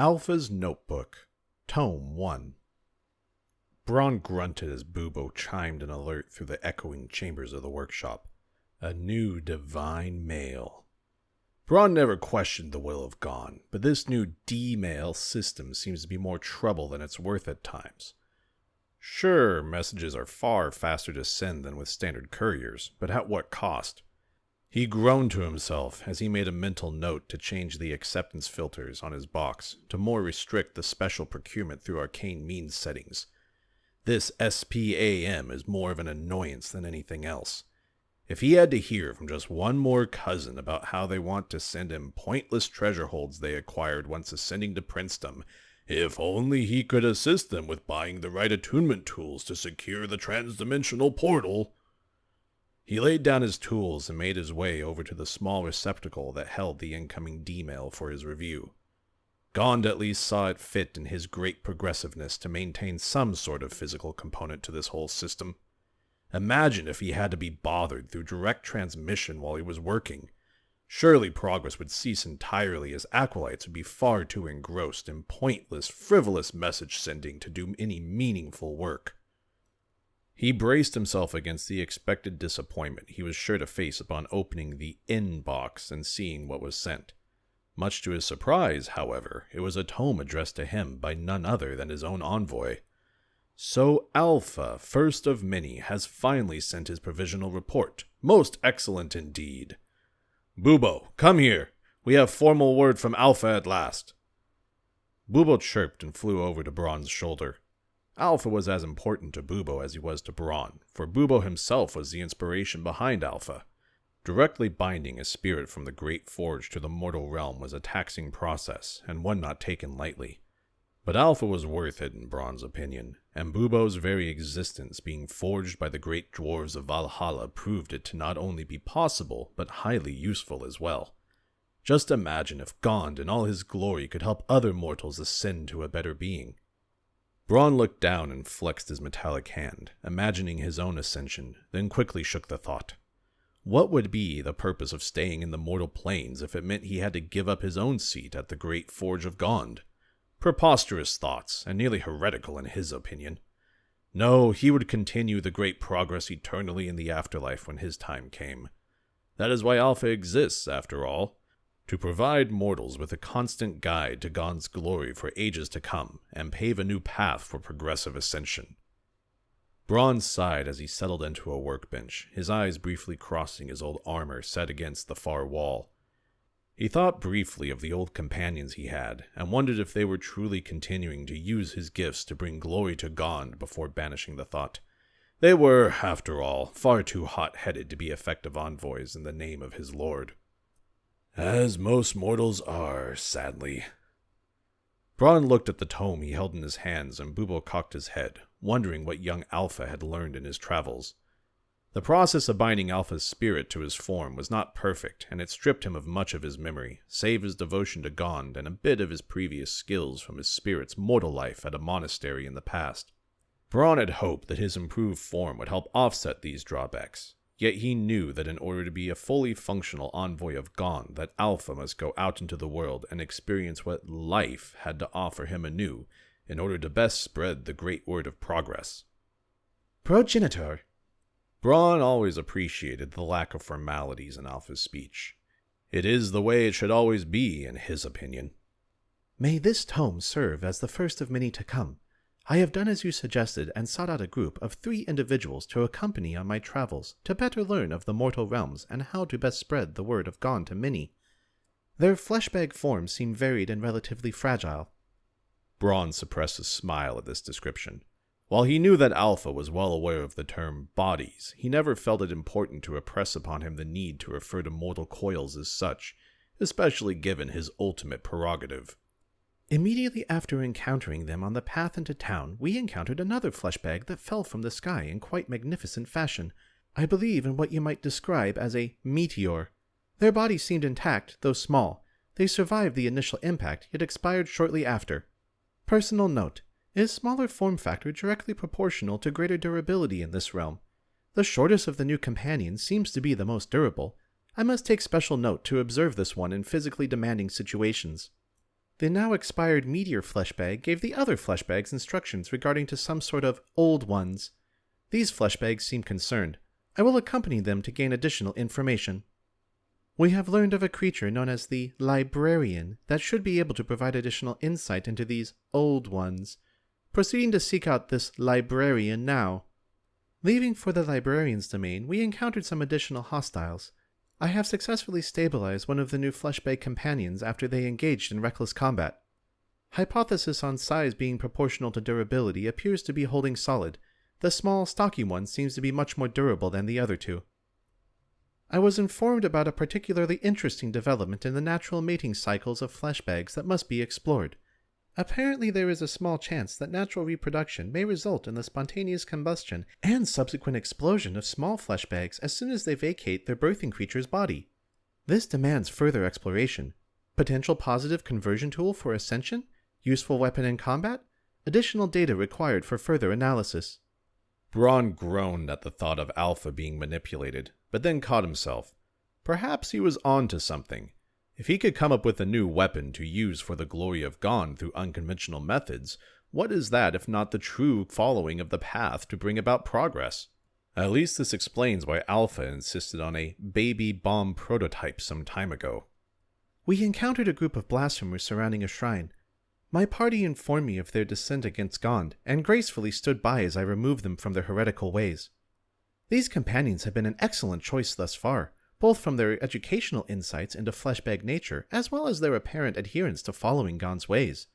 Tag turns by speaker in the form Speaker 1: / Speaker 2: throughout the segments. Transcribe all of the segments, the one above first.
Speaker 1: Alpha's Notebook, Tome 1. Braun grunted as Bubo chimed an alert through the echoing chambers of the workshop. A new divine male. Braun never questioned the will of Gon, but this new D-mail system seems to be more trouble than it's worth at times. Sure, messages are far faster to send than with standard couriers, but at what cost? He groaned to himself as he made a mental note to change the acceptance filters on his box to more restrict the special procurement through arcane means settings. This SPAM is more of an annoyance than anything else. If he had to hear from just one more cousin about how they want to send him pointless treasure holds they acquired once ascending to princedom, if only he could assist them with buying the right attunement tools to secure the transdimensional portal. He laid down his tools and made his way over to the small receptacle that held the incoming D-mail for his review. Gond at least saw it fit in his great progressiveness to maintain some sort of physical component to this whole system. Imagine if he had to be bothered through direct transmission while he was working. Surely progress would cease entirely, as acolytes would be far too engrossed in pointless, frivolous message sending to do any meaningful work. He braced himself against the expected disappointment he was sure to face upon opening the inbox and seeing what was sent. Much to his surprise, however, it was a tome addressed to him by none other than his own envoy. So Alpha, first of many, has finally sent his provisional report. Most excellent indeed. Bubo, come here. We have formal word from Alpha at last. Bubo chirped and flew over to Braun's shoulder. Alpha was as important to Bubo as he was to Braun, for Bubo himself was the inspiration behind Alpha. Directly binding a spirit from the Great Forge to the mortal realm was a taxing process, and one not taken lightly. But Alpha was worth it in Braun's opinion, and Bubo's very existence being forged by the great dwarves of Valhalla proved it to not only be possible, but highly useful as well. Just imagine if Gond in all his glory could help other mortals ascend to a better being. Braun looked down and flexed his metallic hand, imagining his own ascension, then quickly shook the thought. What would be the purpose of staying in the mortal planes if it meant he had to give up his own seat at the great forge of Gond? Preposterous thoughts, and nearly heretical in his opinion. No, he would continue the great progress eternally in the afterlife when his time came. That is why Alpha exists, after all. To provide mortals with a constant guide to Gond's glory for ages to come, and pave a new path for progressive ascension. Braun sighed as he settled into a workbench, his eyes briefly crossing his old armor set against the far wall. He thought briefly of the old companions he had, and wondered if they were truly continuing to use his gifts to bring glory to Gond before banishing the thought. They were, after all, far too hot-headed to be effective envoys in the name of his lord. As most mortals are, sadly. Braun looked at the tome he held in his hands, and Bubo cocked his head, wondering what young Alpha had learned in his travels. The process of binding Alpha's spirit to his form was not perfect, and it stripped him of much of his memory, save his devotion to Gond and a bit of his previous skills from his spirit's mortal life at a monastery in the past. Braun had hoped that his improved form would help offset these drawbacks. Yet he knew that in order to be a fully functional envoy of Gond, that Alpha must go out into the world and experience what life had to offer him anew, in order to best spread the great word of progress.
Speaker 2: Progenitor.
Speaker 1: Braun always appreciated the lack of formalities in Alpha's speech. It is the way it should always be, in his opinion.
Speaker 2: May this tome serve as the first of many to come. I have done as you suggested and sought out a group of 3 individuals to accompany on my travels to better learn of the mortal realms and how to best spread the word of Gond to many. Their fleshbag forms seem varied and relatively fragile.
Speaker 1: Braun suppressed a smile at this description. While he knew that Alpha was well aware of the term bodies, he never felt it important to impress upon him the need to refer to mortal coils as such, especially given his ultimate prerogative.
Speaker 2: Immediately after encountering them on the path into town, we encountered another fleshbag that fell from the sky in quite magnificent fashion. I believe in what you might describe as a meteor. Their bodies seemed intact, though small. They survived the initial impact, yet expired shortly after. Personal note. Is smaller form factor directly proportional to greater durability in this realm? The shortest of the new companions seems to be the most durable. I must take special note to observe this one in physically demanding situations. The now expired meteor fleshbag gave the other fleshbags instructions regarding to some sort of old ones. These fleshbags seem concerned. I will accompany them to gain additional information. We have learned of a creature known as the Librarian that should be able to provide additional insight into these old ones. Proceeding to seek out this Librarian now. Leaving for the Librarian's domain, we encountered some additional hostiles. I have successfully stabilized one of the new fleshbag companions after they engaged in reckless combat. Hypothesis on size being proportional to durability appears to be holding solid. The small, stocky one seems to be much more durable than the other two. I was informed about a particularly interesting development in the natural mating cycles of fleshbags that must be explored. Apparently there is a small chance that natural reproduction may result in the spontaneous combustion and subsequent explosion of small fleshbags as soon as they vacate their birthing creature's body. This demands further exploration. Potential positive conversion tool for ascension? Useful weapon in combat? Additional data required for further analysis.
Speaker 1: Braun groaned at the thought of Alpha being manipulated, but then caught himself. Perhaps he was on to something. If he could come up with a new weapon to use for the glory of Gond through unconventional methods, what is that if not the true following of the path to bring about progress? At least this explains why Alpha insisted on a baby bomb prototype some time ago.
Speaker 2: We encountered a group of blasphemers surrounding a shrine. My party informed me of their dissent against Gond, and gracefully stood by as I removed them from their heretical ways. These companions have been an excellent choice thus far, both from their educational insights into fleshbag nature, as well as their apparent adherence to following Gond's ways.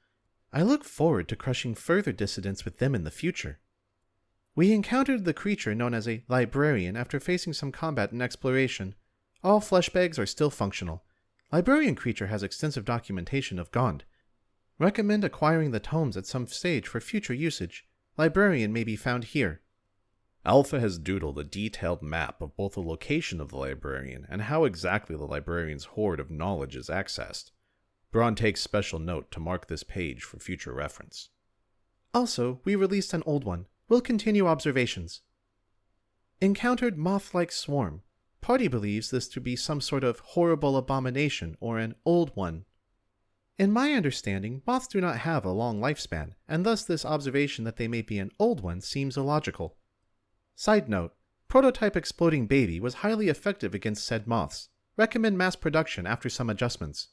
Speaker 2: I look forward to crushing further dissidents with them in the future. We encountered the creature known as a Librarian after facing some combat and exploration. All fleshbags are still functional. Librarian creature has extensive documentation of Gond. Recommend acquiring the tomes at some stage for future usage. Librarian may be found here.
Speaker 1: Alpha has doodled a detailed map of both the location of the Librarian and how exactly the Librarian's hoard of knowledge is accessed. Braun takes special note to mark this page for future reference.
Speaker 2: Also, we released an old one. We'll continue observations. Encountered moth-like swarm. Party believes this to be some sort of horrible abomination or an old one. In my understanding, moths do not have a long lifespan, and thus this observation that they may be an old one seems illogical. Side note, prototype exploding baby was highly effective against said moths. Recommend mass production after some adjustments.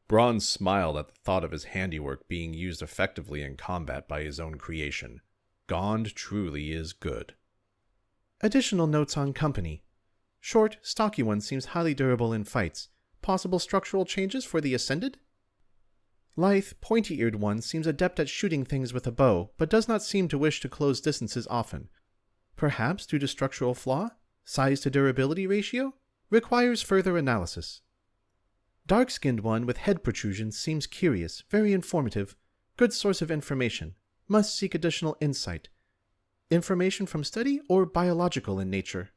Speaker 1: Braun smiled at the thought of his handiwork being used effectively in combat by his own creation. Gond truly is good.
Speaker 2: Additional notes on company. Short, stocky one seems highly durable in fights. Possible structural changes for the Ascended? Lithe, pointy-eared one seems adept at shooting things with a bow, but does not seem to wish to close distances often. Perhaps due to structural flaw? Size to durability ratio? Requires further analysis. Dark-skinned one with head protrusions seems curious, very informative. Good source of information. Must seek additional insight. Information from study or biological in nature?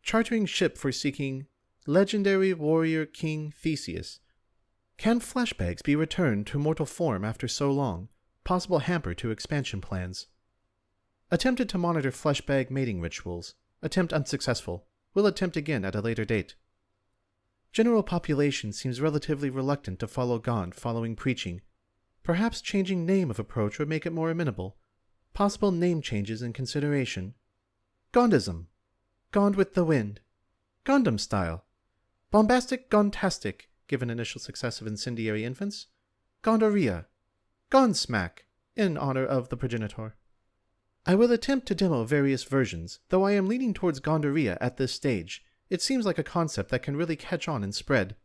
Speaker 2: Chartering ship for seeking legendary warrior King Theseus. Can fleshbags be returned to mortal form after so long? Possible hamper to expansion plans. Attempted to monitor fleshbag mating rituals. Attempt unsuccessful. Will attempt again at a later date. General population seems relatively reluctant to follow Gond following preaching. Perhaps changing name of approach would make it more amenable. Possible name changes in consideration. Gondism. Gond with the wind. Gundam style. Bombastic Gondtastic, given initial success of incendiary infants. Gondorrhea. Gondsmack, in honor of the progenitor. I will attempt to demo various versions, though I am leaning towards Gondorrhea at this stage. It seems like a concept that can really catch on and spread.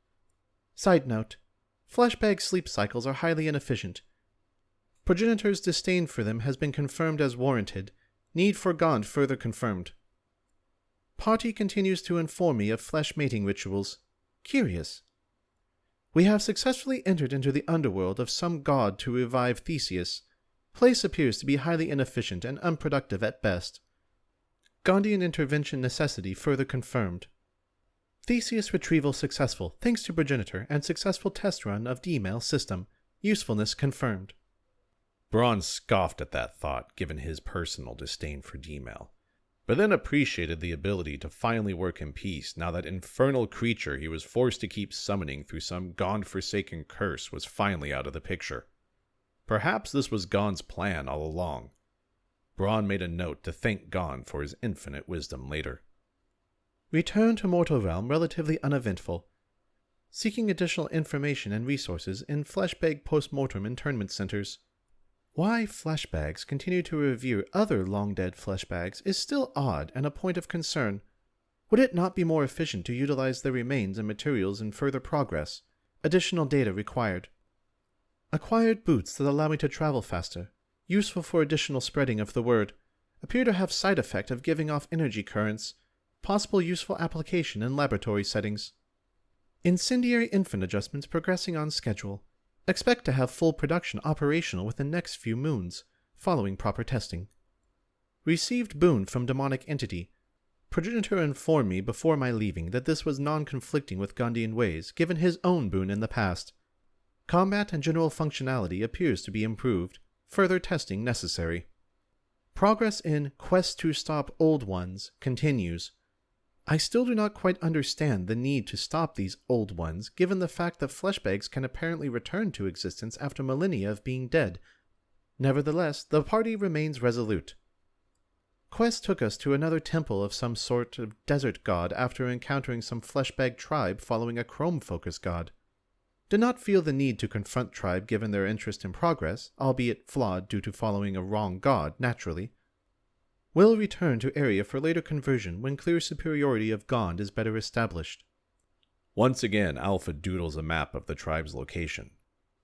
Speaker 2: Side note. Fleshbag sleep cycles are highly inefficient. Progenitor's disdain for them has been confirmed as warranted. Need for Gond further confirmed. Party continues to inform me of flesh mating rituals. Curious. We have successfully entered into the underworld of some god to revive Theseus. Place appears to be highly inefficient and unproductive at best. Gondian intervention necessity further confirmed. Theseus retrieval successful thanks to progenitor and successful test run of D-mail system. Usefulness confirmed.
Speaker 1: Braun scoffed at that thought, given his personal disdain for D-mail. but then appreciated the ability to finally work in peace now that infernal creature he was forced to keep summoning through some God-forsaken curse was finally out of the picture. Perhaps this was Gon's plan all along. Braun made a note to thank Gon for his infinite wisdom later.
Speaker 2: Return to mortal realm relatively uneventful. Seeking additional information and resources in fleshbag post-mortem internment centers. Why fleshbags continue to revere other long-dead fleshbags is still odd and a point of concern. Would it not be more efficient to utilize their remains and materials in further progress? Additional data required. Acquired boots that allow me to travel faster. Useful for additional spreading of the word. Appear to have side effect of giving off energy currents. Possible useful application in laboratory settings. Incendiary infant adjustments progressing on schedule. Expect to have full production operational within the next few moons, following proper testing. Received boon from demonic entity. Progenitor informed me before my leaving that this was non-conflicting with Gondian ways, given his own boon in the past. Combat and general functionality appears to be improved. Further testing necessary. Progress in Quest to Stop Old Ones continues. I still do not quite understand the need to stop these old ones, given the fact that fleshbags can apparently return to existence after millennia of being dead. Nevertheless, the party remains resolute. Quest took us to another temple of some sort of desert god after encountering some fleshbag tribe following a chrome-focus god. Did not feel the need to confront tribe given their interest in progress, albeit flawed due to following a wrong god, naturally. Will return to area for later conversion when clear superiority of Gond is better established.
Speaker 1: Once again, Alpha doodles a map of the tribe's location.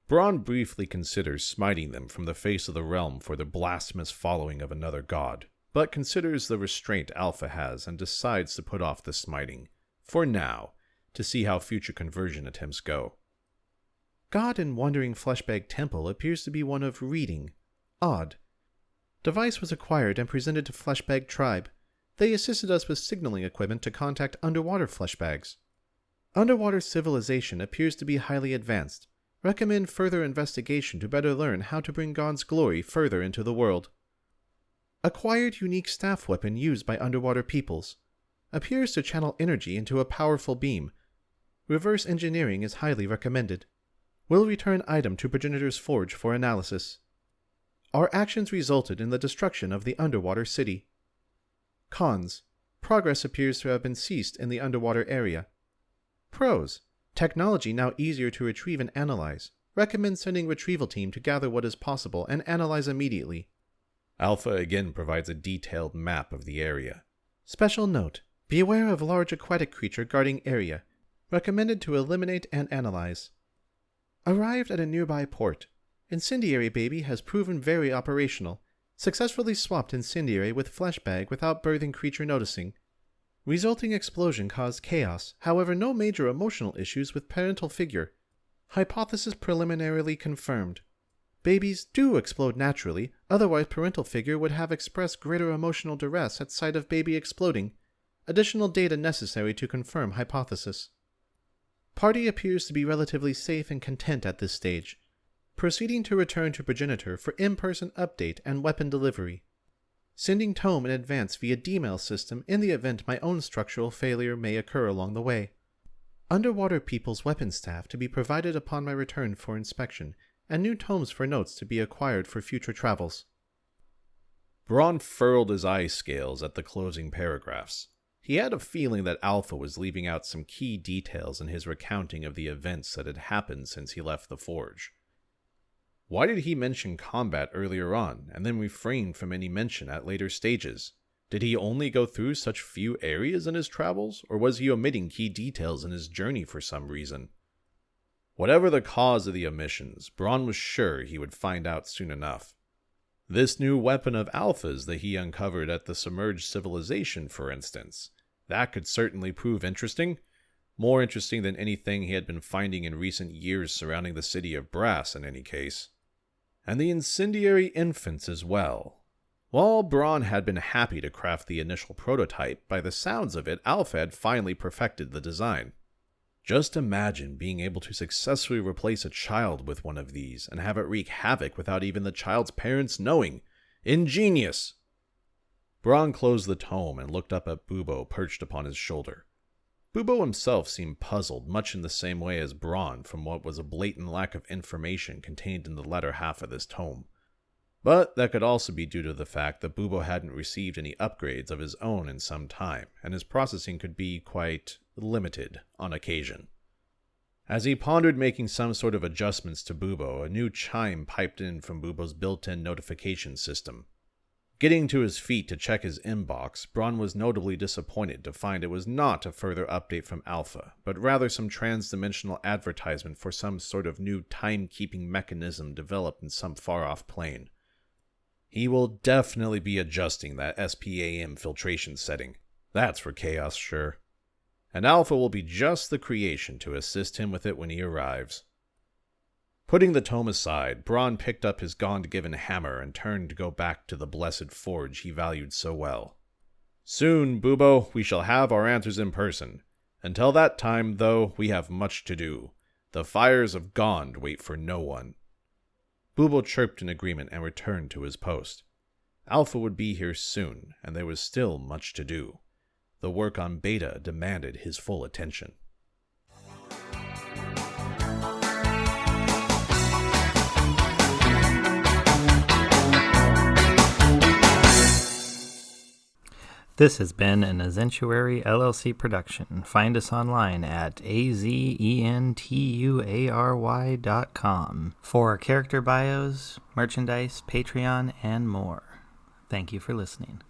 Speaker 1: Braun briefly considers smiting them from the face of the realm for their blasphemous following of another god, but considers the restraint Alpha has and decides to put off the smiting, for now, to see how future conversion attempts go.
Speaker 2: God in Wandering Fleshbag Temple appears to be one of reading. Odd. Device was acquired and presented to Fleshbag Tribe. They assisted us with signaling equipment to contact underwater fleshbags. Underwater civilization appears to be highly advanced. Recommend further investigation to better learn how to bring God's glory further into the world. Acquired unique staff weapon used by underwater peoples. Appears to channel energy into a powerful beam. Reverse engineering is highly recommended. Will return item to Progenitor's Forge for analysis. Our actions resulted in the destruction of the underwater city. Cons. Progress appears to have been ceased in the underwater area. Pros. Technology now easier to retrieve and analyze. Recommend sending retrieval team to gather what is possible and analyze immediately.
Speaker 1: Alpha again provides a detailed map of the area.
Speaker 2: Special note. Be aware of large aquatic creature guarding area. Recommended to eliminate and analyze. Arrived at a nearby port. Incendiary baby has proven very operational. Successfully swapped incendiary with fleshbag without birthing creature noticing. Resulting explosion caused chaos, however no major emotional issues with parental figure. Hypothesis preliminarily confirmed. Babies do explode naturally, otherwise parental figure would have expressed greater emotional duress at sight of baby exploding. Additional data necessary to confirm hypothesis. Party appears to be relatively safe and content at this stage. Proceeding to return to Progenitor for in-person update and weapon delivery. Sending tome in advance via D-mail system in the event my own structural failure may occur along the way. Underwater people's weapon staff to be provided upon my return for inspection, and new tomes for notes to be acquired for future travels.
Speaker 1: Braun furled his eye scales at the closing paragraphs. He had a feeling that Alpha was leaving out some key details in his recounting of the events that had happened since he left the Forge. Why did he mention combat earlier on, and then refrain from any mention at later stages? Did he only go through such few areas in his travels, or was he omitting key details in his journey for some reason? Whatever the cause of the omissions, Braun was sure he would find out soon enough. This new weapon of Alpha's that he uncovered at the submerged civilization, for instance, that could certainly prove interesting. More interesting than anything he had been finding in recent years surrounding the city of Brass, in any case. And the incendiary infants as well. While Braun had been happy to craft the initial prototype, by the sounds of it, Alpha had finally perfected the design. Just imagine being able to successfully replace a child with one of these, and have it wreak havoc without even the child's parents knowing. Ingenious! Braun closed the tome and looked up at Bubo perched upon his shoulder. Bubo himself seemed puzzled, much in the same way as Braun, from what was a blatant lack of information contained in the latter half of this tome. But that could also be due to the fact that Bubo hadn't received any upgrades of his own in some time, and his processing could be quite limited on occasion. As he pondered making some sort of adjustments to Bubo, a new chime piped in from Bubo's built-in notification system. Getting to his feet to check his inbox, Braun was notably disappointed to find it was not a further update from Alpha, but rather some trans-dimensional advertisement for some sort of new timekeeping mechanism developed in some far-off plane. He will definitely be adjusting that SPAM filtration setting. That's for Chaos, sure. And Alpha will be just the creation to assist him with it when he arrives. Putting the tome aside, Braun picked up his God-given hammer and turned to go back to the blessed forge he valued so well. Soon, Bubo, we shall have our answers in person. Until that time, though, we have much to do. The fires of Gond wait for no one. Bubo chirped in agreement and returned to his post. Alpha would be here soon, and there was still much to do. The work on Beta demanded his full attention.
Speaker 3: This has been an Azentuary LLC production. Find us online at azentuary.com for character bios, merchandise, Patreon, and more. Thank you for listening.